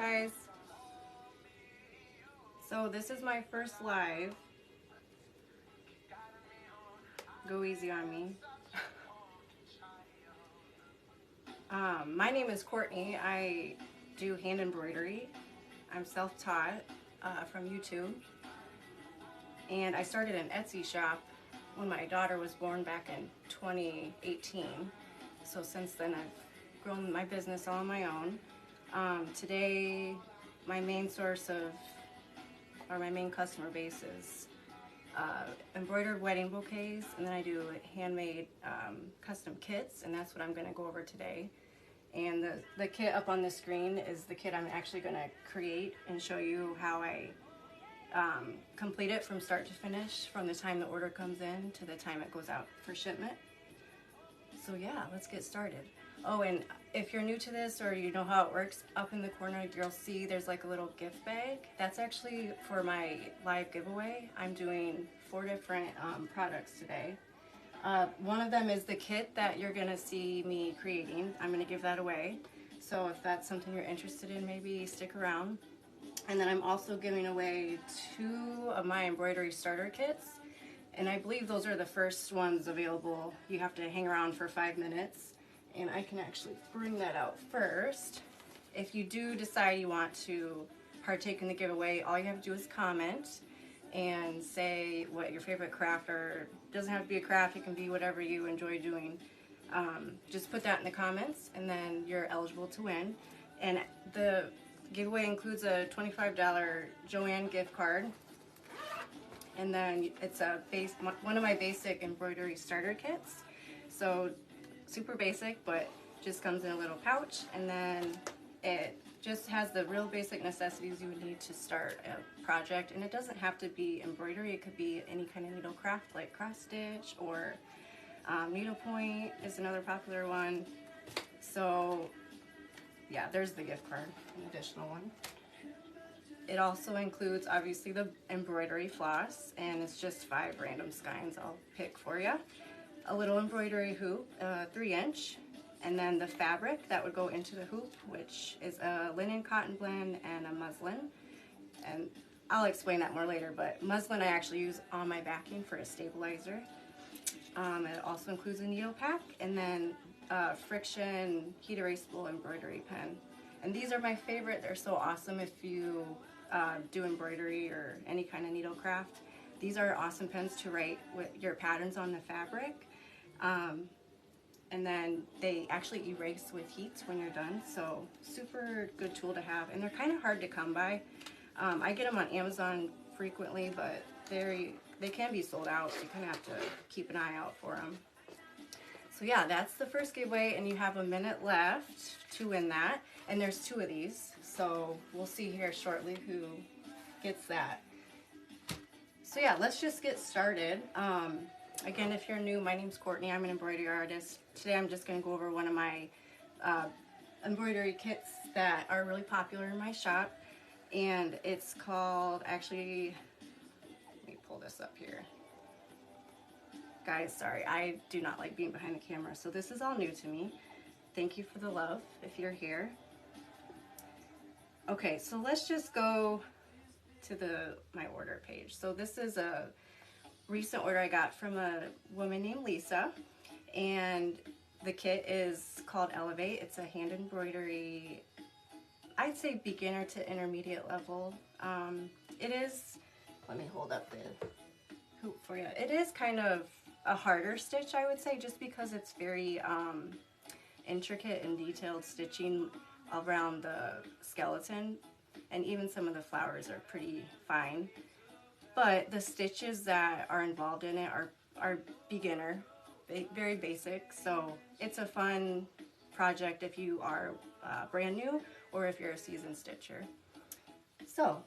guys. So this is my first live. Go easy on me. My name is Courtney. I do hand embroidery. I'm self-taught from YouTube. And I started an Etsy shop when my daughter was born back in 2018. So since then I've grown my business all on my own. Today my main source of, or my main customer base is embroidered wedding bouquets, and then I do handmade custom kits, and that's what I'm going to go over today. And the kit up on the screen is the kit I'm actually going to create and show you how I complete it from start to finish, from the time the order comes in to the time it goes out for shipment. So yeah, let's get started. Oh, and if you're new to this or you know how it works, up in the corner you'll see there's like a little gift bag. That's actually for my live giveaway. I'm doing 4 different products today. One of them is the kit that you're gonna see me creating. I'm gonna give that away. So if that's something you're interested in, maybe stick around. And then I'm also giving away 2 of my embroidery starter kits. And I believe those are the first ones available. You have to hang around for 5 minutes. And I can actually bring that out first. If you do decide you want to partake in the giveaway, all you have to do is comment and say what your favorite craft, or doesn't have to be a craft, it can be whatever you enjoy doing. Just put that in the comments and then you're eligible to win. And the giveaway includes a $25 Joanne gift card. And then it's one of my basic embroidery starter kits. So super basic, but just comes in a little pouch, and then it just has the real basic necessities you would need to start a project. And it doesn't have to be embroidery, it could be any kind of needle craft like cross stitch or needlepoint is another popular one. So yeah, there's the gift card, an additional one. It also includes obviously the embroidery floss, and it's just 5 random skeins I'll pick for you. A little embroidery hoop, 3-inch, and then the fabric that would go into the hoop, which is a linen cotton blend and a muslin. And I'll explain that more later, but muslin I actually use on my backing for a stabilizer. It also includes a needle pack, and then friction heat erasable embroidery pen. And these are my favorite. They're so awesome if you do embroidery or any kind of needle craft. These are awesome pens to write with your patterns on the fabric. And then they actually erase with heat when you're done, so super good tool to have. And they're kind of hard to come by. I get them on Amazon frequently, but they can be sold out, so you kind of have to keep an eye out for them. So yeah, that's the first giveaway, and you have a minute left to win that. And there's 2 of these, so we'll see here shortly who gets that. So yeah, let's just get started. Again, if you're new, my name's Courtney. I'm an embroidery artist. Today I'm just going to go over one of my embroidery kits that are really popular in my shop. And it's called, actually, let me pull this up here. Guys, sorry, I do not like being behind the camera, so this is all new to me. Thank you for the love if you're here. Okay, so let's just go to my order page. So this is a recent order I got from a woman named Lisa, and the kit is called Elevate. It's a hand embroidery, I'd say beginner to intermediate level. It is, let me hold up the hoop for you. It is kind of a harder stitch, I would say, just because it's very intricate and detailed stitching around the skeleton, and even some of the flowers are pretty fine. But the stitches that are involved in it are beginner, very basic, so it's a fun project if you are brand new or if you're a seasoned stitcher. So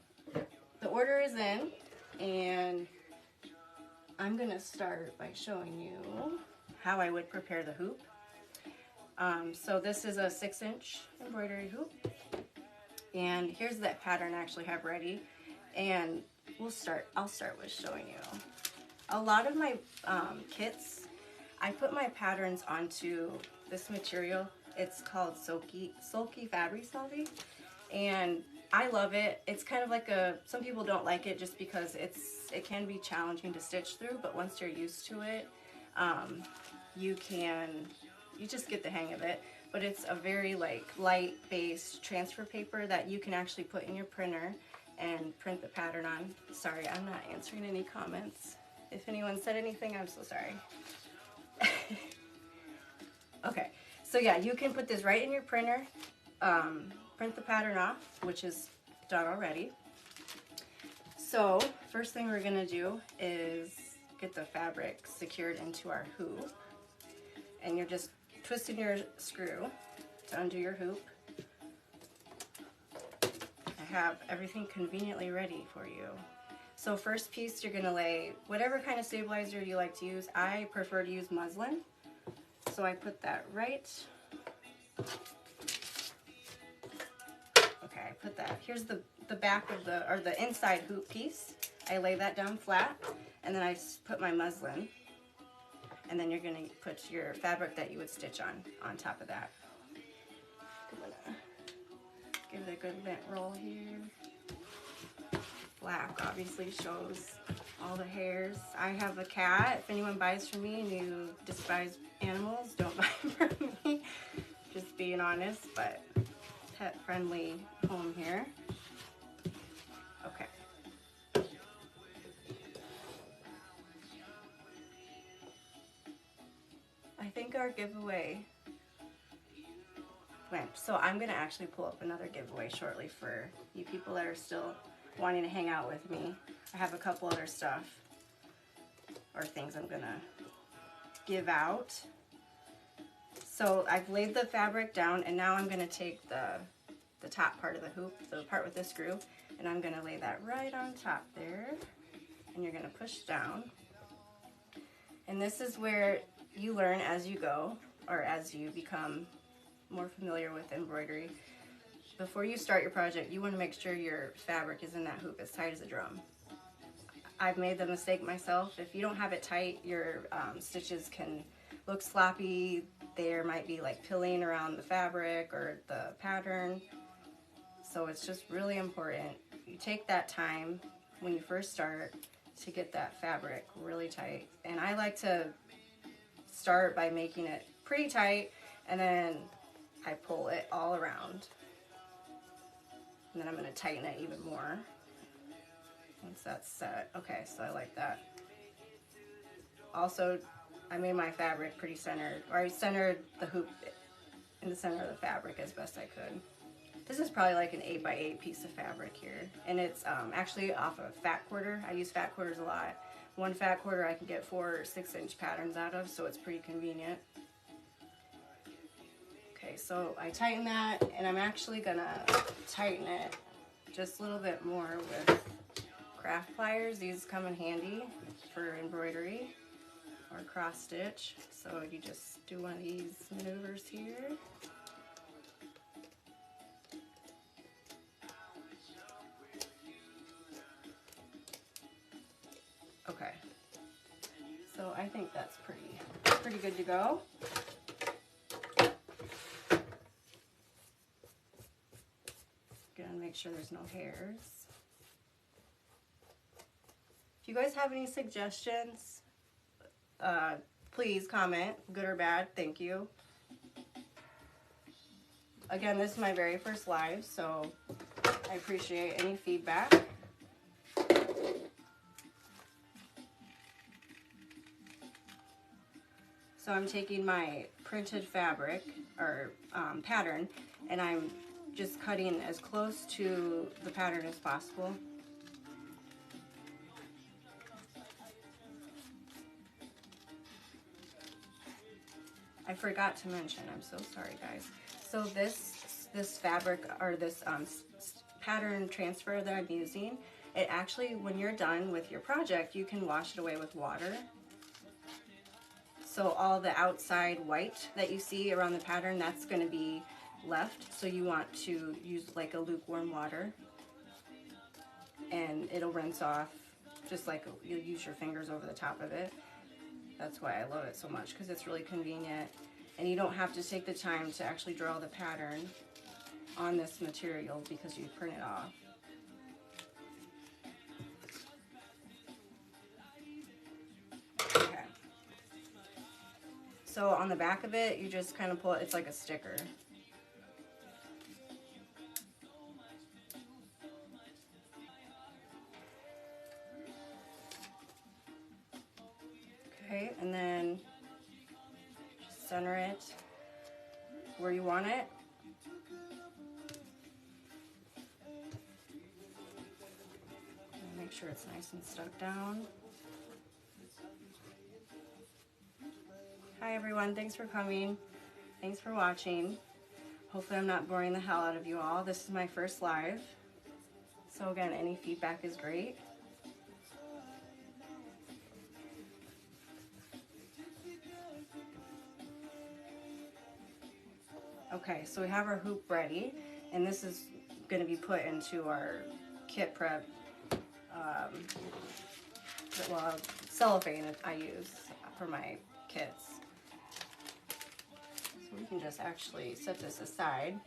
the order is in, and I'm going to start by showing you how I would prepare the hoop. So this is a 6-inch embroidery hoop, and here's that pattern I actually have ready, and I'll start with showing you. A lot of my kits, I put my patterns onto this material. It's called Sulky Fabri Solvy, and I love it. It's kind of like some people don't like it just because it can be challenging to stitch through, but once you're used to it, um, you just get the hang of it. But it's a very like light based transfer paper that you can actually put in your printer and print the pattern on. Sorry, I'm not answering any comments. If anyone said anything, I'm so sorry. Okay, so yeah, you can put this right in your printer, print the pattern off, which is done already. So first thing we're gonna do is get the fabric secured into our hoop, and you're just twisting your screw to undo your hoop. I have everything conveniently ready for you. So first piece, you're gonna lay whatever kind of stabilizer you like to use. I prefer to use muslin. So I put that right. Okay, I put that. Here's the back of the inside hoop piece. I lay that down flat, and then I put my muslin, and then you're gonna put your fabric that you would stitch on top of that. I'm gonna give it a good lint roll here. Black obviously shows all the hairs. I have a cat. If anyone buys from me and you despise animals, don't buy from me. Just being honest, but pet friendly home here. Okay. I think our giveaway went. So I'm gonna actually pull up another giveaway shortly for you people that are still wanting to hang out with me. I have a couple other stuff or things I'm gonna give out. So I've laid the fabric down, and now I'm gonna take the top part of the hoop, the part with the screw, and I'm gonna lay that right on top there, and you're gonna push down. And this is where you learn as you go, or as you become more familiar with embroidery. Before you start your project, you want to make sure your fabric is in that hoop as tight as a drum. I've made the mistake myself. If you don't have it tight, your stitches can look sloppy. There might be like pilling around the fabric or the pattern. So it's just really important. You take that time when you first start to get that fabric really tight. And I like to start by making it pretty tight, and then I pull it all around. And then I'm going to tighten it even more once that's set. Okay, so I like that. Also, I made my fabric pretty centered, or I centered the hoop in the center of the fabric as best I could. This is probably like an 8x8 piece of fabric here, and it's actually off a fat quarter. I use fat quarters a lot. One fat quarter I can get 4 or 6 inch patterns out of, so it's pretty convenient. Okay, so I tighten that, and I'm actually gonna tighten it just a little bit more with craft pliers. These come in handy for embroidery or cross stitch. So you just do one of these maneuvers here. Okay, so I think that's pretty good to go. Gonna make sure there's no hairs. If you guys have any suggestions, please comment, good or bad. Thank you. Again, this is my very first live, so I appreciate any feedback. So I'm taking my printed fabric or pattern, and I'm just cutting as close to the pattern as possible. I forgot to mention, I'm so sorry guys. So this fabric, or this pattern transfer that I'm using, it actually, when you're done with your project, you can wash it away with water. So all the outside white that you see around the pattern, that's going to be left. So you want to use like a lukewarm water, and it'll rinse off just like you'll use your fingers over the top of it. That's why I love it so much, because it's really convenient, and you don't have to take the time to actually draw the pattern on this material because you print it off. Okay. So on the back of it, you just kind of pull it, it's like a sticker. Okay, and then center it where you want it. And make sure it's nice and stuck down. Hi everyone, thanks for coming. Thanks for watching. Hopefully I'm not boring the hell out of you all. This is my first live. So again, any feedback is great. Okay, so we have our hoop ready, and this is going to be put into our kit prep, well, cellophane I use for my kits. So we can just actually set this aside.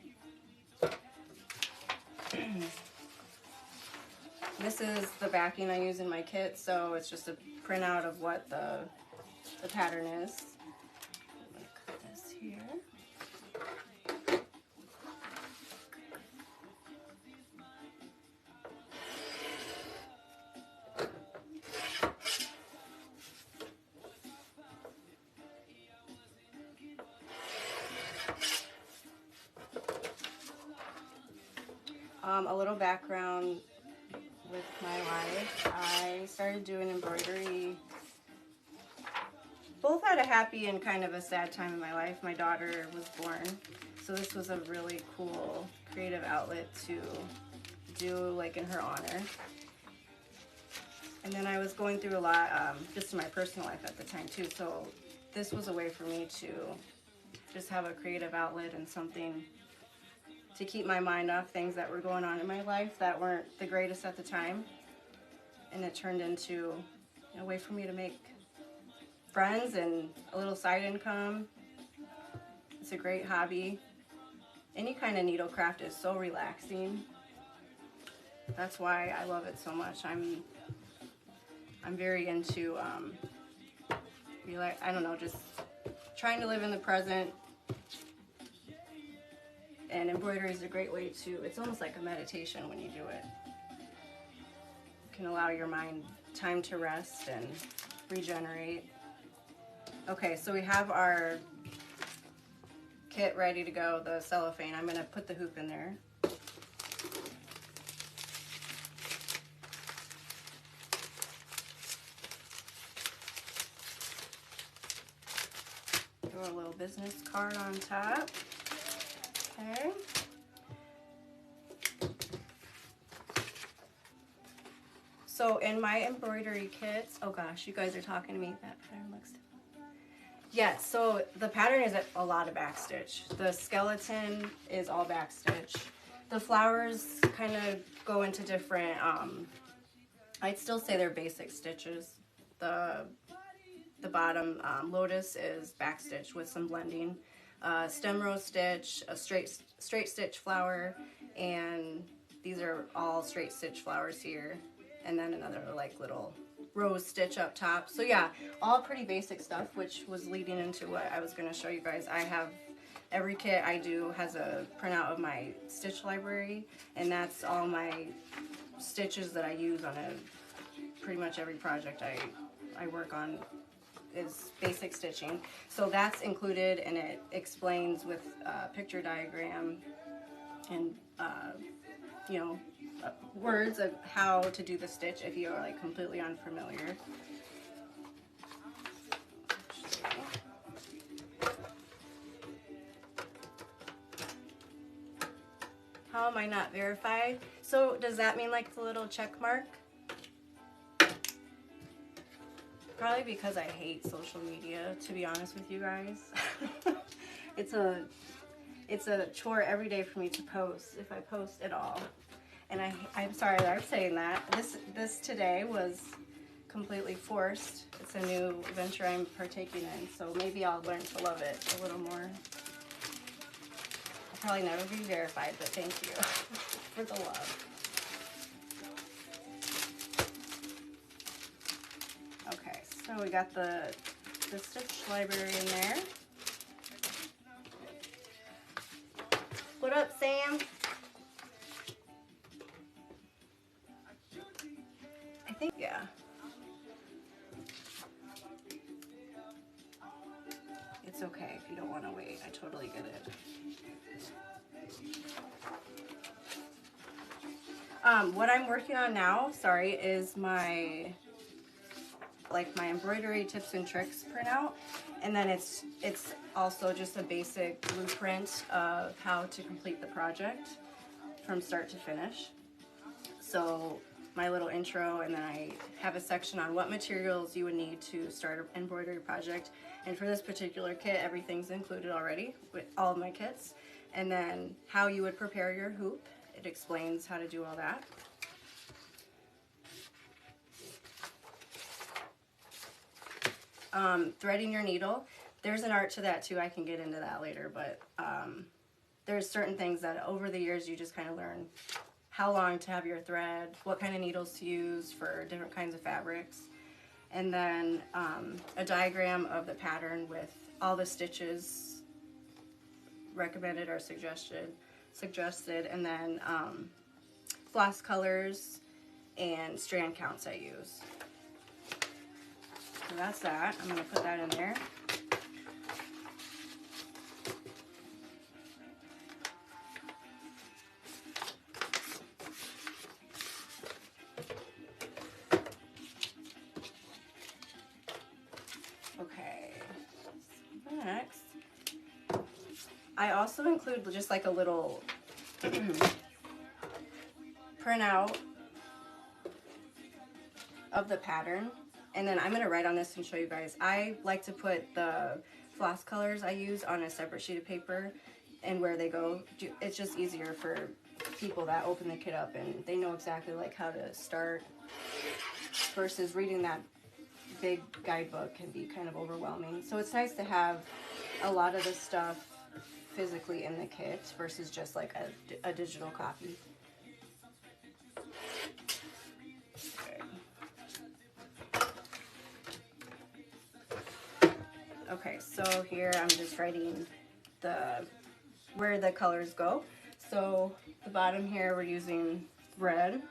This is the backing I use in my kit, so it's just a printout of what the pattern is. I'm going to cut this here. A little background with my life. I started doing embroidery both at a happy and kind of a sad time in my life. My daughter was born, so this was a really cool creative outlet to do like in her honor. And then I was going through a lot just in my personal life at the time too, so this was a way for me to just have a creative outlet and something to keep my mind off things that were going on in my life that weren't the greatest at the time. And it turned into a way for me to make friends and a little side income. It's a great hobby. Any kind of needlecraft is so relaxing. That's why I love it so much. I'm very into I don't know, just trying to live in the present. And embroidery is a great way to, it's almost like a meditation when you do it. You can allow your mind time to rest and regenerate. Okay, so we have our kit ready to go, the cellophane. I'm gonna put the hoop in there. Throw a little business card on top. Okay. So in my embroidery kits, oh gosh, you guys are talking to me. That pattern looks different. Yes, so the pattern is a lot of backstitch. The skeleton is all backstitch. The flowers kind of go into different, I'd still say they're basic stitches. The bottom lotus is backstitch with some blending. Stem rose stitch, a straight stitch flower, and these are all straight stitch flowers here, and then another like little rose stitch up top. So yeah, all pretty basic stuff, which was leading into what I was going to show you guys. I have every kit I do has a printout of my stitch library, and that's all my stitches that I use on pretty much every project I work on is basic stitching. So that's included, and it explains with a picture diagram and you know, words of how to do the stitch if you are like completely unfamiliar. How am I not verified? So does that mean like the little check mark? Probably because I hate social media, to be honest with you guys. It's a chore every day for me to post, if I post at all. And I'm sorry that I'm saying that. This today was completely forced. It's a new venture I'm partaking in, so maybe I'll learn to love it a little more. probably never be verified, but thank you for the love. Okay, so we got the stitch library in there. What up, Sam? I think, yeah. It's okay if you don't want to wait. I totally get it. What I'm working on now, sorry, is my embroidery tips and tricks printout, and then it's also just a basic blueprint of how to complete the project from start to finish. So my little intro, and then I have a section on what materials you would need to start an embroidery project. And for this particular kit, everything's included already with all of my kits. And then how you would prepare your hoop. It explains how to do all that. Threading your needle. There's an art to that too. I can get into that later, but there's certain things that over the years you just kind of learn how long to have your thread, what kind of needles to use for different kinds of fabrics, and then a diagram of the pattern with all the stitches recommended or suggested, and then floss colors and strand counts I use. So that's that. I'm going to put that in there. Okay, next, I also include just like a little printout of the pattern, and then I'm going to write on this and show you guys. I like to put the floss colors I use on a separate sheet of paper and where they go. It's just easier for people that open the kit up and they know exactly like how to start, versus reading that big guidebook can be kind of overwhelming. So it's nice to have a lot of the stuff physically in the kit versus just like a digital copy. Okay, so here I'm just writing where the colors go. So the bottom here we're using red.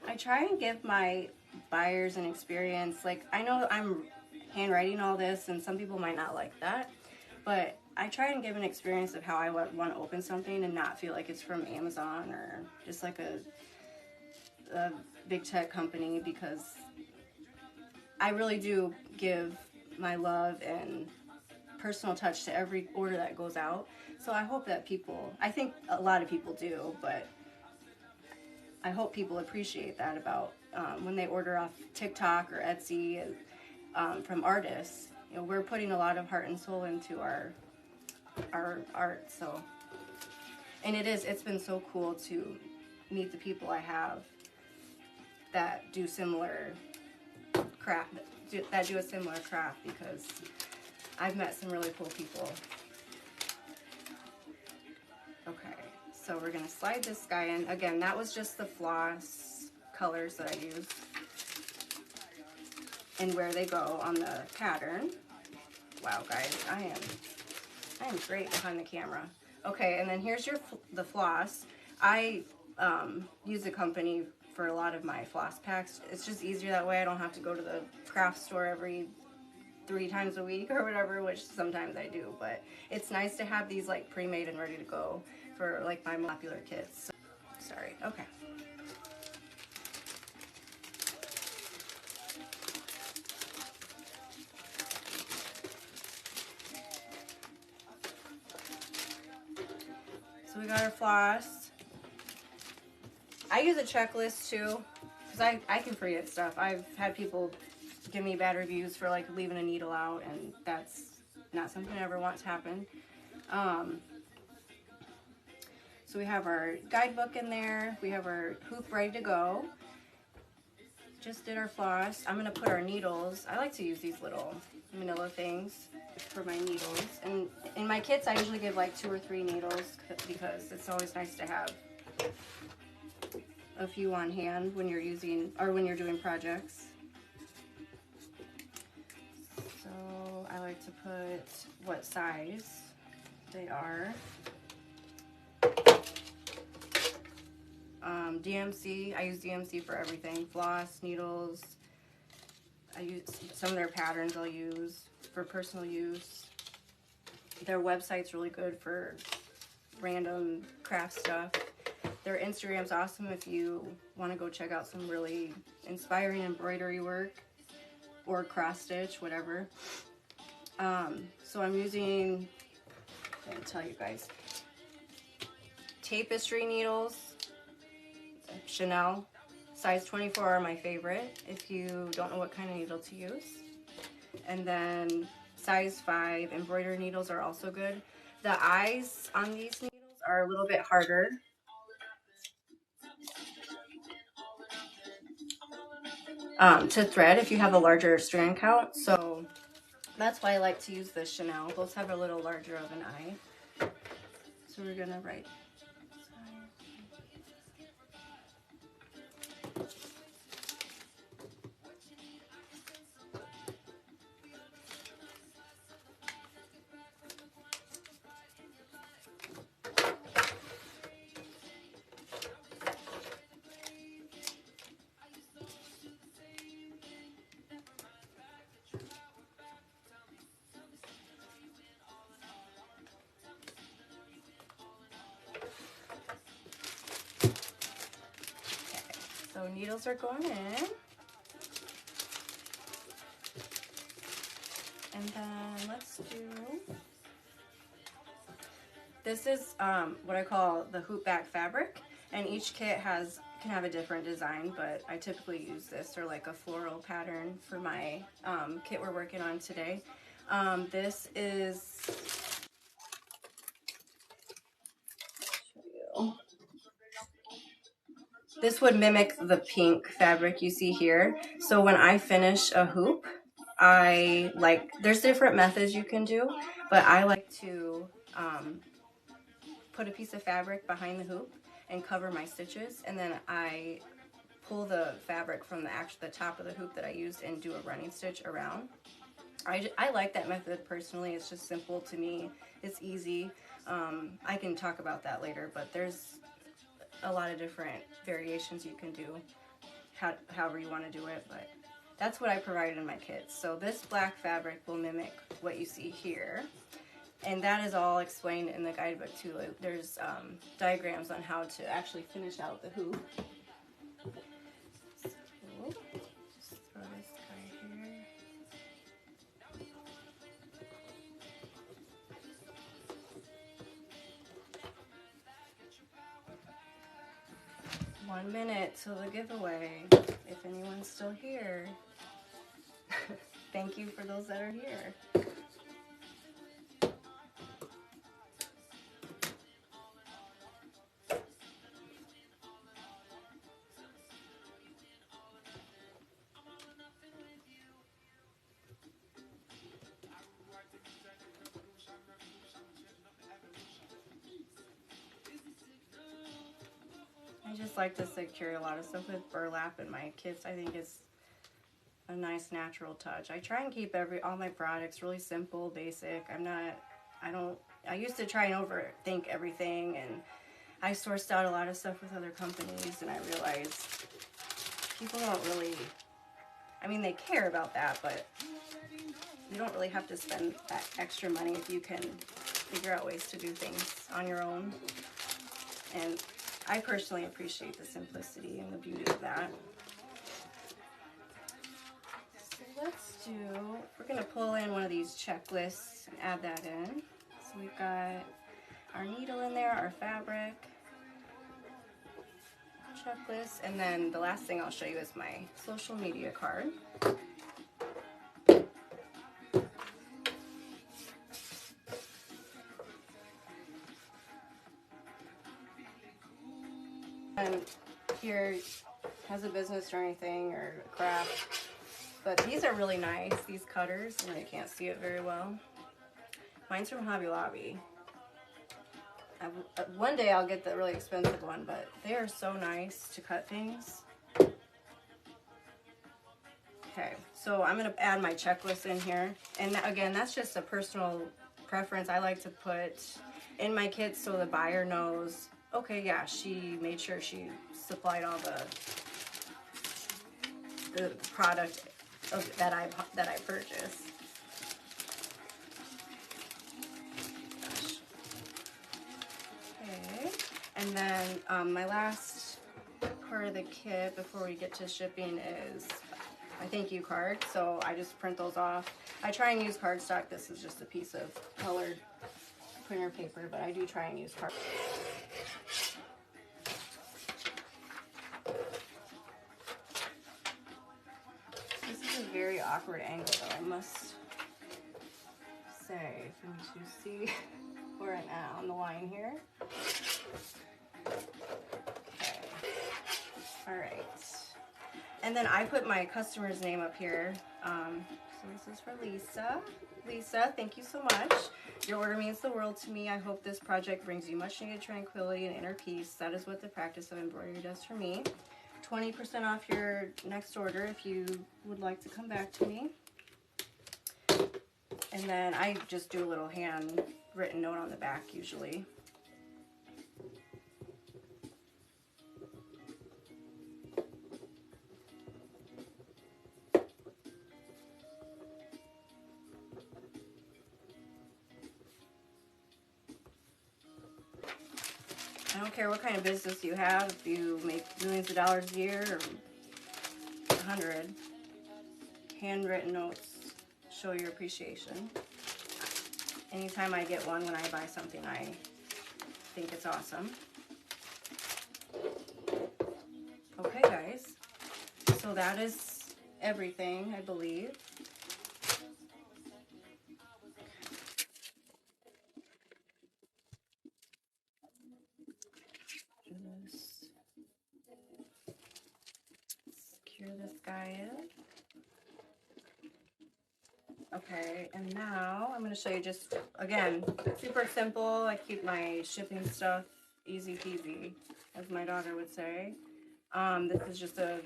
I try and give my buyers an experience. Like, I know I'm handwriting all this and some people might not like that, but I try and give an experience of how I would want to open something and not feel like it's from Amazon or just like a big tech company, because I really do give my love and personal touch to every order that goes out. So I hope that I think a lot of people do, but I hope people appreciate that about when they order off TikTok or Etsy from artists. You know, we're putting a lot of heart and soul into our art. So, and it's been so cool to meet the people I have that do similar craft, that do a similar craft, because I've met some really cool people. Okay. So we're going to slide this guy in. Again, that was just the floss colors that I used and where they go on the pattern. Wow, guys, I am great behind the camera. Okay, and then here's the floss. I use a company for a lot of my floss packs. It's just easier that way. I don't have to go to the craft store every 3 times a week or whatever, which sometimes I do, but it's nice to have these like pre-made and ready to go for like my popular kits. Sorry, okay. So we got our floss. I use a checklist too, because I can forget stuff. I've had people give me bad reviews for like leaving a needle out, and that's not something I ever want to happen. So we have our guidebook in there. We have our hoop ready to go. Just did our floss. I'm gonna put our needles. I like to use these little manila things for my needles. And in my kits, I usually give like 2 or 3 needles because it's always nice to have a few on hand when you're using, or when you're doing projects. So I like to put what size they are. DMC, I use DMC for everything. Floss, needles. I use some of their patterns I'll use for personal use. Their website's really good for random craft stuff. Their Instagram's awesome if you want to go check out some really inspiring embroidery work or cross stitch, whatever. So I'm using, I'm going to tell you guys, tapestry needles. Chanel, size 24 are my favorite if you don't know what kind of needle to use. And then size 5 embroidery needles are also good. The eyes on these needles are a little bit harder. To thread if you have a larger strand count, so that's why I like to use the Chanel. Those have a little larger of an eye. So we're gonna write. So needles are going in. And then let's do, this is what I call the hoop back fabric, and each kit can have a different design, but I typically use this or like a floral pattern for my kit we're working on today. This is, this would mimic the pink fabric you see here. So when I finish a hoop, there's different methods you can do, but I like to put a piece of fabric behind the hoop and cover my stitches, and then I pull the fabric from the top of the hoop that I used and do a running stitch around. I like that method personally. It's just simple to me. It's easy. I can talk about that later, but there's a lot of different variations you can do, however you want to do it, but that's what I provided in my kits. So this black fabric will mimic what you see here, and that is all explained in the guidebook too. There's diagrams on how to actually finish out the hoop. So, just throw this guy here. One minute till the giveaway, if anyone's still here. Thank you for those that are here. I just like to secure a lot of stuff with burlap in my kits. I think it's a nice natural touch. I try and keep all my products really simple, basic. I used to try and overthink everything, and I sourced out a lot of stuff with other companies, and I realized people don't really, I mean, they care about that, but you don't really have to spend that extra money if you can figure out ways to do things on your own. And I personally appreciate the simplicity and the beauty of that. So we're going to pull in one of these checklists and add that in. So we've got our needle in there, our fabric, checklist. And then the last thing I'll show you is my social media card. And here has a business or anything or a craft. But these are really nice, these cutters. I know you can't see it very well. Mine's from Hobby Lobby. One day I'll get the really expensive one, but they are so nice to cut things. Okay, so I'm going to add my checklist in here. And again, that's just a personal preference. I like to put in my kits so the buyer knows, okay, yeah, she made sure she supplied all the product that I purchased. Gosh. Okay, and then my last part of the kit before we get to shipping is my thank you card. So I just print those off. I try and use cardstock. This is just a piece of colored printer paper, but I do try and use card. This is a very awkward angle though, I must say, for me to see where I'm at on the line here. Okay. All right. And then I put my customer's name up here. So this is for Lisa. Lisa, thank you so much. Your order means the world to me. I hope this project brings you much needed tranquility and inner peace. That is what the practice of embroidery does for me. 20% off your next order if you would like to come back to me. And then I just do a little handwritten note on the back usually. I don't care what kind of business you have, if you make millions of dollars a year or 100, handwritten notes show your appreciation. Anytime I get one when I buy something, I think it's awesome. Okay guys, so that is everything, I believe. Just secure this guy in. Okay, and now I'm going to show you just, again, super simple. I keep my shipping stuff easy peasy, as my daughter would say. This is just a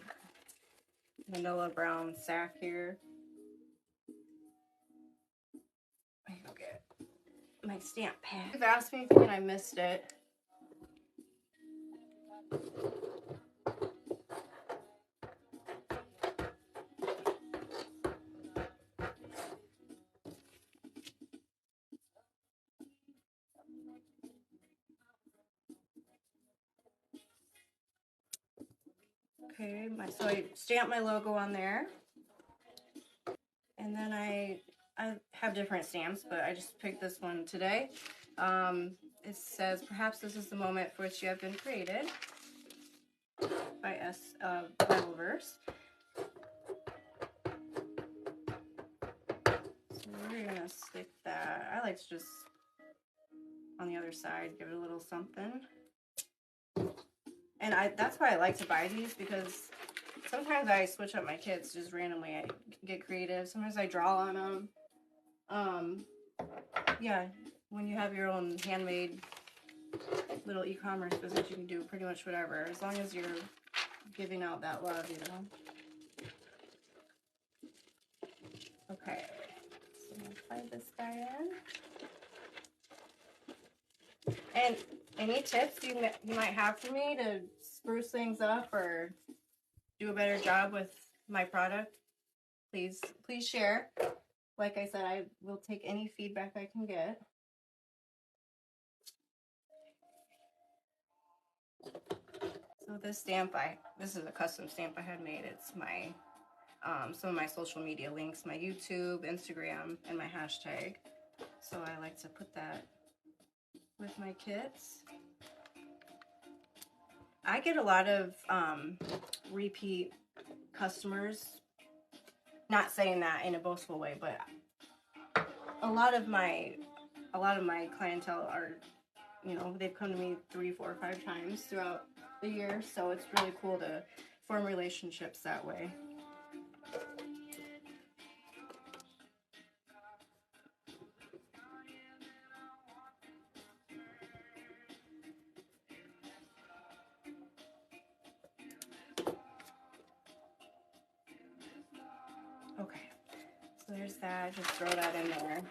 vanilla brown sack here. Let me go get my stamp pad. You've asked me and I missed it. Okay, so I stamped my logo on there. And then I have different stamps, but I just picked this one today. It says, perhaps this is the moment for which you have been created, by Bibleverse. So we're gonna stick that. I like to just, on the other side, give it a little something. And that's why I like to buy these, because sometimes I switch up my kits just randomly. I get creative. Sometimes I draw on them. Yeah, when you have your own handmade little e-commerce business, you can do pretty much whatever, as long as you're giving out that love, you know. Okay, so I'm gonna slide this guy in. And any tips you might have for me to spruce things up or do a better job with my product, please share. Like I said, I will take any feedback I can get. So this stamp, this is a custom stamp I had made. It's my some of my social media links, my YouTube, Instagram, and my hashtag. So I like to put that with my kits. I get a lot of repeat customers. Not saying that in a boastful way, but a lot of my clientele are, you know, they've come to me 3, 4, 5 times throughout the year, so it's really cool to form relationships that way. Okay, so there's that. Just throw that in there.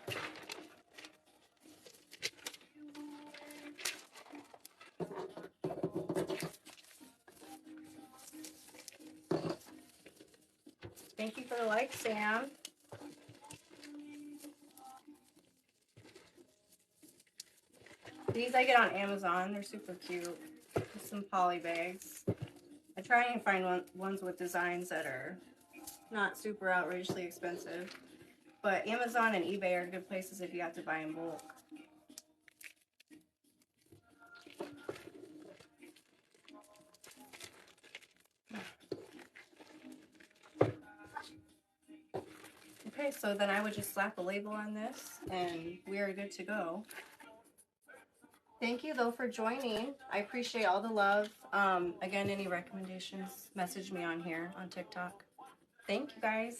Thank you for the like, Sam. These I get on Amazon. They're super cute. Some poly bags. I try and find ones with designs that are not super outrageously expensive. But Amazon and eBay are good places if you have to buy in bulk. Okay, so then I would just slap a label on this and we are good to go. Thank you though for joining. I appreciate all the love. Again, any recommendations, message me on here on TikTok. Thank you guys.